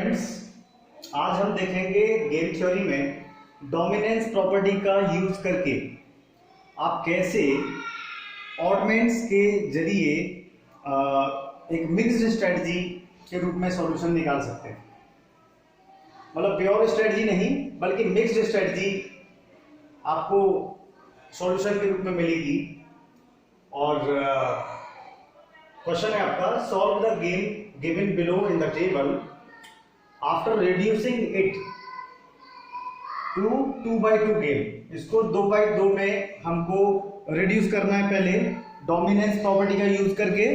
Students, आज हम देखेंगे गेम थ्योरी में डोमिनेंस प्रॉपर्टी का यूज करके आप कैसे ऑडमेंट्स के जरिए एक मिक्स्ड स्ट्रेटजी के रूप में सॉल्यूशन निकाल सकते हैं। मतलब प्योर स्ट्रेटजी नहीं बल्कि मिक्स्ड स्ट्रेटजी आपको सॉल्यूशन के रूप में मिलेगी। और क्वेश्चन है आपका, solve the game given below in the table after reducing it to 2x2 game. इसको 2x2 में हमको रिड्यूस करना है पहले डोमिनेंस प्रॉपर्टी का यूज करके,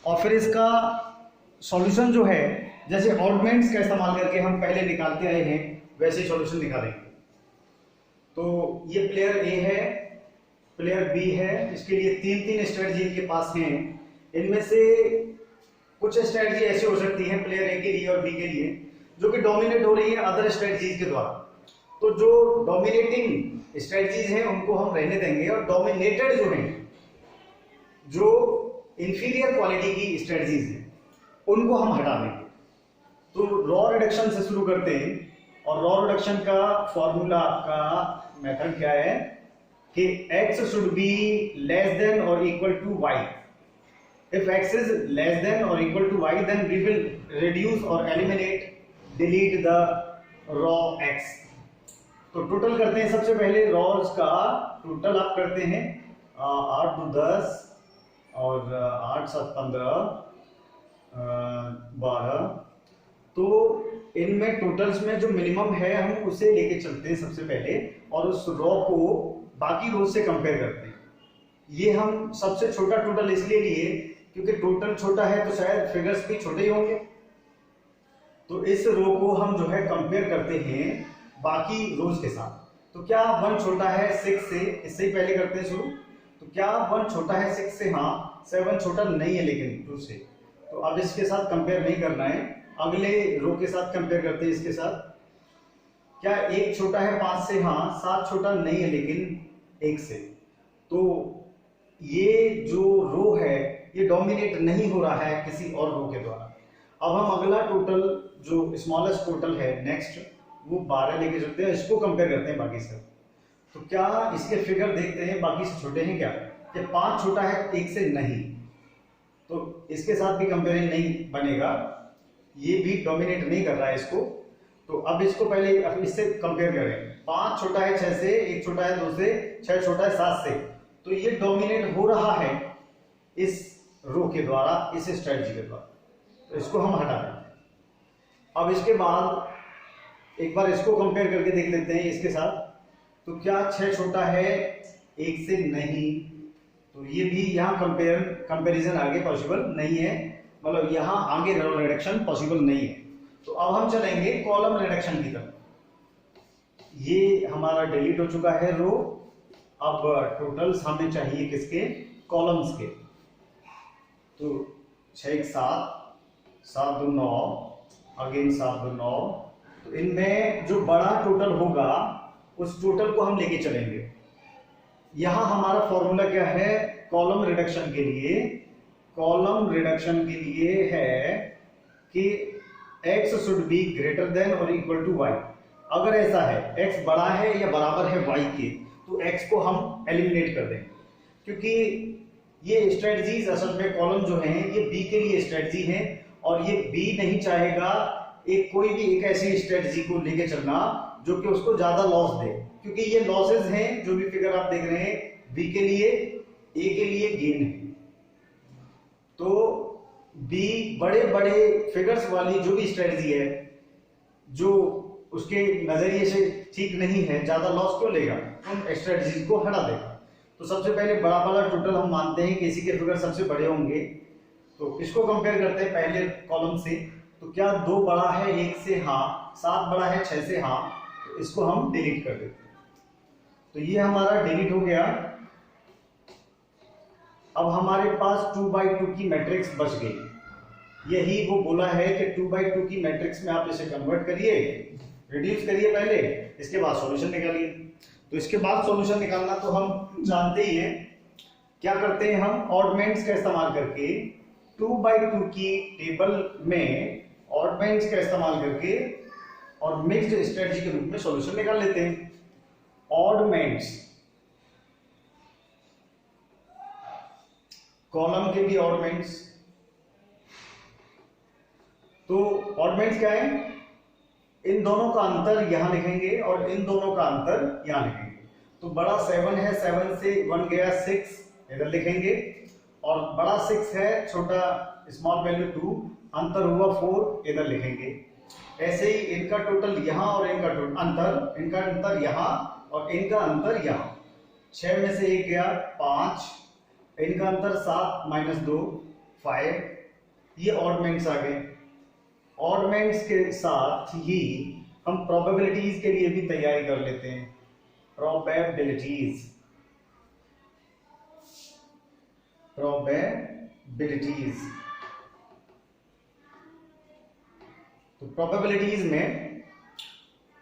और फिर इसका सॉल्यूशन जो है जैसे ऑडमेंट्स का इस्तेमाल करके हम पहले निकालते आए हैं वैसे ही सॉल्यूशन निकालेंगे। तो ये प्लेयर ए है, प्लेयर बी है, इसके लिए तीन स्ट्रेटजी इनके पास हैं। इनमें से कुछ स्ट्रेटजी ऐसी हो सकती है प्लेयर ए के लिए और बी के लिए जो कि डोमिनेट हो रही है अदर स्ट्रेटजीज के द्वारा। तो जो डोमिनेटिंग स्ट्रेटजीज हैं उनको हम रहने देंगे, और डोमिनेटेड जो हैं, जो इंफीरियर क्वालिटी की स्ट्रेटजीज हैं, उनको हम हटा देंगे। तो रॉ रिडक्शन से शुरू करते हैं, और रॉ रिडक्शन का फॉर्मूला का मेथड क्या है कि x should be less than और equal to y। If x is less than or equal to y, then we will reduce or eliminate, delete the raw x. तो total करते हैं सबसे पहले रॉज का टोटल आप करते हैं 8 2 10 और 8 7 15 12। तो इनमें टोटल्स में जो मिनिमम है हम उसे लेके चलते हैं सबसे पहले, और उस रॉ को बाकी रोज से कंपेयर करते हैं। ये हम सबसे छोटा टोटल इसलिए लिए क्योंकि टोटल छोटा है तो शायद फिगर्स भी छोटे ही होंगे। तो इस रो को हम जो है कंपेयर करते हैं बाकी रोज के साथ। तो क्या 1 छोटा है 6 से, इससे ही पहले करते हैं शुरू। तो क्या 1 छोटा है 6 से? हाँ। 7 छोटा नहीं है लेकिन 2 से, तो अब इसके साथ कंपेयर नहीं करना है, अगले रो के साथ कंपेयर करते हैं इसके साथ। क्या 1 छोटा है 5 से? हाँ। 7 छोटा नहीं है लेकिन 1 से। तो ये जो रो है ये डोमिनेट नहीं हो रहा है किसी और रो के द्वारा। अब हम अगला टोटल जो स्मॉलेस्ट टोटल है नेक्स्ट, वो 12 लेके चलते हैं, इसको कंपेयर करते हैं बाकी से। तो क्या इसके फिगर देखते हैं बाकी से छोटे हैं क्या? कि 5 छोटा है 1 से? नहीं। तो इसके साथ भी कंपेरिजन नहीं बनेगा, ये भी डोमिनेट नहीं कर रहा है इसको। तो अब इसको पहले इससे कंपेयर करें। 5 छोटा है 6 से, 1 छोटा है 2 से, 6 छोटा है 7 से। तो ये डोमिनेट हो रहा है इस रो के द्वारा, इस स्ट्रेटजी के द्वारा। तो इसको हम हटा दें। अब इसके बाद एक बार इसको कंपेयर करके देख लेते हैं इसके साथ। तो क्या 6 छोटा है 1 से? नहीं। तो ये भी यहाँ कंपेरिजन आगे पॉसिबल नहीं है, मतलब यहाँ आगे रो रिडक्शन पॉसिबल नहीं है। तो अब हम चलेंगे कॉलम रिडक्शन की तरफ। ये हमारा डिलीट हो चुका है रो। अब टोटल्स हमें चाहिए किसके? कॉलम्स के। तो 6 1 7 7 2 9 अगेन 7 2 9। तो इनमें जो बड़ा टोटल होगा उस टोटल को हम लेके चलेंगे। यहां हमारा फॉर्मूला क्या है कॉलम रिडक्शन के लिए? कॉलम रिडक्शन के लिए है कि x should be greater than और इक्वल टू y। अगर ऐसा है x बड़ा है या बराबर है y के, तो x को हम एलिमिनेट कर देंगे, क्योंकि ये स्ट्रेटजीज असल में कॉलम जो हैं ये b के लिए स्ट्रेटजी हैं, और ये b नहीं चाहेगा कोई भी एक ऐसी स्ट्रेटजी को लेके चलना जो कि उसको ज्यादा लॉस दे, क्योंकि ये लॉसेस हैं जो भी फिगर आप देख रहे हैं b के लिए, a के लिए गेन है। तो b बड़े बड़े फिगर्स वाली जो भी स्ट्रेटजी है जो उसके नजरिए से ठीक नहीं है, ज्यादा लॉस क्यों लेगा, उन स्ट्रेटजीज को हटा देगा। तो सबसे पहले बड़ा वाला टोटल हम मानते हैं कि इसी के फिगर सबसे बड़े होंगे। तो इसको कंपेयर करते हैं पहले कॉलम से। तो क्या 2 बड़ा है 1 से? हाँ। 7 बड़ा है 6 से? हाँ। तो इसको हम डिलीट कर देते हैं। तो ये हमारा डिलीट हो गया। अब हमारे पास 2x2 की मैट्रिक्स बच गई। यही वो बोला है कि 2x2 की मैट्रिक्स में आप इसे कन्वर्ट करिए, रिड्यूस करिए पहले, इसके बाद सॉल्यूशन निकालिए। तो इसके बाद सॉल्यूशन निकालना तो हम जानते ही हैं। क्या करते हैं हम? ऑडमेंट्स का इस्तेमाल करके 2x2 की टेबल में ऑडमेंट्स का इस्तेमाल करके और मिक्स्ड स्ट्रेटजी के रूप में सॉल्यूशन निकाल लेते हैं। ऑडमेंट्स, कॉलम के भी ऑडमेंट्स। तो ऑडमेंट्स क्या है? इन दोनों का अंतर यहां लिखेंगे और इन दोनों का अंतर यहां लिखेंगे। तो बड़ा 7 है, 7 से 1 गया 6, इधर लिखेंगे, और बड़ा 6 है, छोटा स्मॉल वैल्यू 2, अंतर हुआ 4, इधर लिखेंगे। ऐसे ही इनका टोटल यहां और इनका इनका अंतर यहां और इनका अंतर यहां। 6 में से 1 गया 5, इनका अंतर 7 - 2 5। ये ऑडमेंट्स आ गए। ऑडमेंट्स के साथ ही हम प्रोबेबिलिटीज के लिए भी तैयारी कर लेते हैं। प्रोबेबिलिटीज, तो प्रोबेबिलिटीज में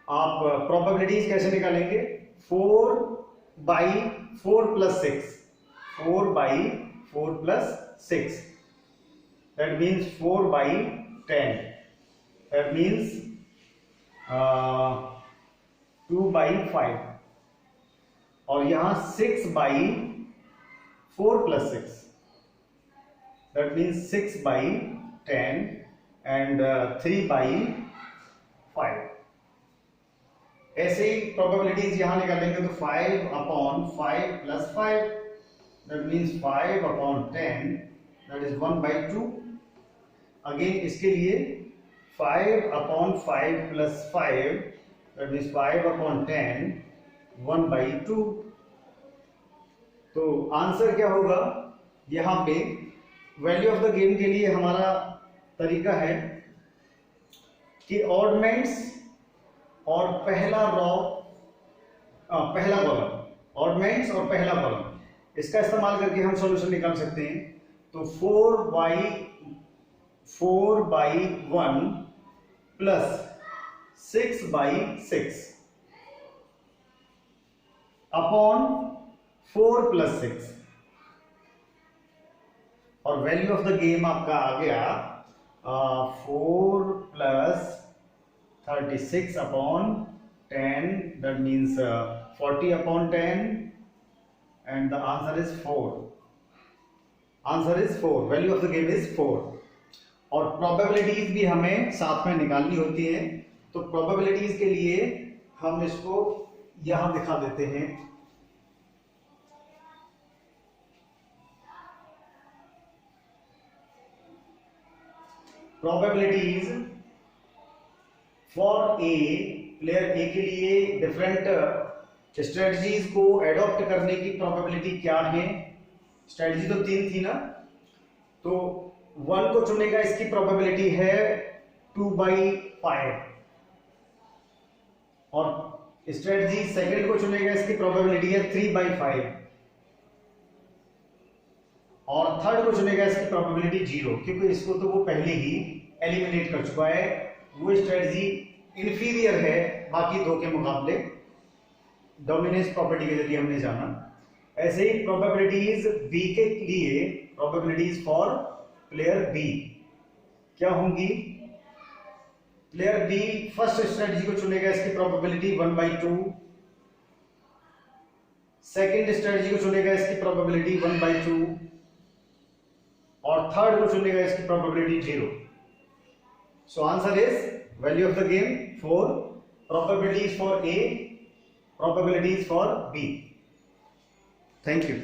आप प्रोबेबिलिटीज कैसे निकालेंगे? 4/4 + 6, 4/4 + 6, that means 4/10, that means 2/5, और यहां 6/4 + 6, that means 6/10 and 3/5। ऐसे ही प्रोबेबिलिटीज यहां निकालेंगे तो 5/5 + 5, that means 5/10, that is 1/2। Again इसके लिए 5/5 + 5, that means 5/10, 1/2। तो आंसर क्या होगा? यहां पे वैल्यू ऑफ द गेम के लिए हमारा तरीका है कि ऑडमेंट्स और पहला कॉलम, ऑडमेंट्स और पहला कॉलम, इसका इस्तेमाल करके हम सॉल्यूशन निकाल सकते हैं। तो 4/1 + 6/6 अपॉन 4 + 6, और वैल्यू ऑफ द गेम आपका आ गया 4 + 36/10, that means 40/10, and the answer is 4. Answer is 4, value of the game is 4। और प्रोबेबिलिटीज भी हमें साथ में निकालनी होती है। तो प्रोबेबिलिटीज के लिए हम इसको यहां दिखा देते हैं। प्रोबेबिलिटीज फॉर ए, प्लेयर ए के लिए डिफरेंट स्ट्रेटजीज को एडॉप्ट करने की प्रोबेबिलिटी क्या है? स्ट्रेटजी तो 3 थी ना, तो 1 को चुनेगा, इसकी प्रोबेबिलिटी है 2/5, और स्ट्रेटजी सेकंड को चुनेगा, इसकी प्रोबेबिलिटी है 3/5, और थर्ड को चुनेगा, इसकी प्रोबेबिलिटी 0, क्योंकि इसको तो वो पहले ही एलिमिनेट कर चुका है। वो स्ट्रेटजी इंफीरियर है बाकी दो के मुकाबले, डोमिनेंस प्रॉपर्टी के जरिए हमने जाना। ऐसे ही प्रोबेबिलिटीज बी के लिए, प्रोबेबिलिटीज फॉर प्लेयर बी क्या होंगी? प्लेयर बी फर्स्ट स्ट्रेटजी को चुनेगा, इसकी प्रोबेबिलिटी 1/2, सेकंड स्ट्रेटजी को चुनेगा, इसकी प्रोबेबिलिटी 1/2, और थर्ड को चुनेगा, इसकी probability 0। So answer is value of the game 4, probabilities for A, probabilities for B. Thank you.